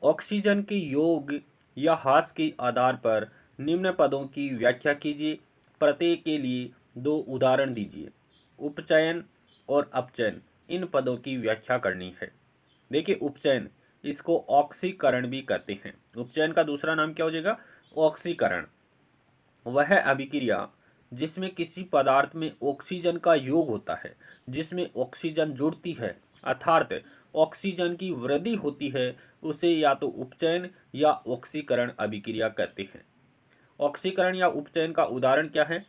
Oxygen के योग या ह्रास के आधार पर निम्न पदों की व्याख्या कीजिए। प्रत्येक के लिए 2 उदाहरण दीजिए। उपचयन और अपचयन, इन पदों की व्याख्या करनी है। देखिए उपचयन, इसको ऑक्सीकरण भी कहते हैं। उपचयन का दूसरा नाम क्या हो जाएगा? ऑक्सीकरण। वह अभिक्रिया जिसमें किसी पदार्थ में ऑक्सीजन का योग होता है, जिसमें ऑक्सीजन जुड़ती है अर्थात ऑक्सीजन की वृद्धि होती है, उसे या तो उपचयन या ऑक्सीकरण अभिक्रिया कहते हैं। ऑक्सीकरण या उपचयन का उदाहरण क्या है?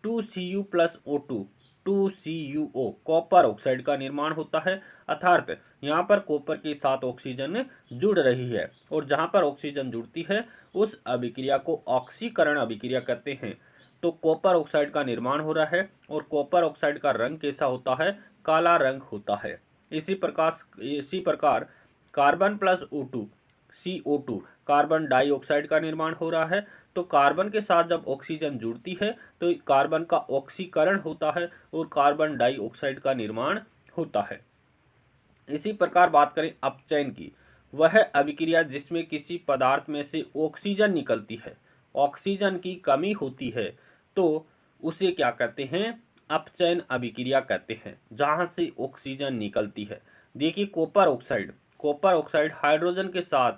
2Cu plus O2, 2CuO, copper oxide का निर्माण होता है अर्थात यहाँ पर कॉपर के साथ ऑक्सीजन जुड़ रही है और जहाँ पर ऑक्सीजन जुड़ती है उस अभिक्रिया को ऑक्सीकरण अभिक्रिया कहते हैं। तो कॉपर ऑक्साइड का निर्माण हो रहा है और कॉपर ऑक्साइड का रंग कैसा होता है? काला रंग होता है। इसी प्रकार carbon plus O2, CO2, carbon dioxide का निर्माण हो रहा है। तो कार्बन के साथ जब ऑक्सीजन जुड़ती है तो कार्बन का ऑक्सीकरण होता है और कार्बन डाइऑक्साइड का निर्माण होता है। इसी प्रकार बात करें अपचयन की, वह अभिक्रिया जिसमें किसी पदार्थ में से ऑक्सीजन निकलती है, ऑक्सीजन की कमी होती है, तो उसे क्या कहते हैं? अपचयन अभिक्रिया कहते हैं, जहां से ऑक्सीजन निकलती है। देखिए कॉपर ऑक्साइड हाइड्रोजन के साथ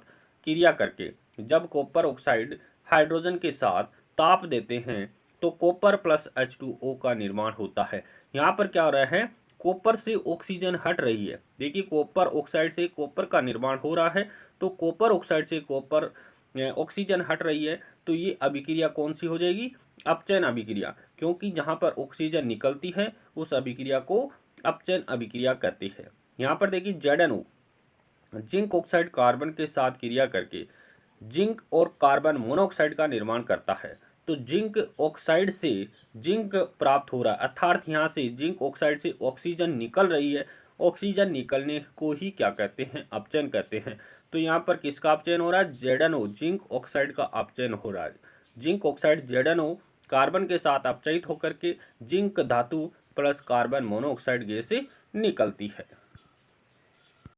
क्रिया करके, जब कॉपर ऑक्साइड हाइड्रोजन के साथ ताप देते हैं तो कॉपर प्लस H2O का निर्माण होता है। यहाँ पर क्या हो रहा है? कॉपर से ऑक्सीजन हट रही है। देखिए कॉपर ऑक्साइड से कॉपर का निर्माण हो रहा है, तो कॉपर ऑक्साइड से कॉपर ऑक्सीजन हट रही है, तो ये अभिक्रिया कौन सी हो जाएगी? अपचयन अभिक्रिया, क्योंकि जहाँ पर ऑक्सीजन निकलती है उस अभिक्रिया को अपचयन अभिक्रिया कहते हैं। यहाँ पर देखिए ZnO, जिंक ऑक्साइड कार्बन के साथ क्रिया करके जिंक और कार्बन मोनोऑक्साइड का निर्माण करता है। तो जिंक ऑक्साइड से जिंक प्राप्त हो रहा है अर्थात यहाँ से जिंक ऑक्साइड से ऑक्सीजन निकल रही है। ऑक्सीजन निकलने को ही क्या कहते हैं? अपचयन कहते हैं। तो यहाँ पर किसका अपचयन हो रहा है? ZnO, जिंक ऑक्साइड का अपचयन हो रहा है। जिंक ऑक्साइड ZnO कार्बन के साथ अपचयित होकर के जिंक धातु प्लस कार्बन मोनोऑक्साइड गैस से निकलती है।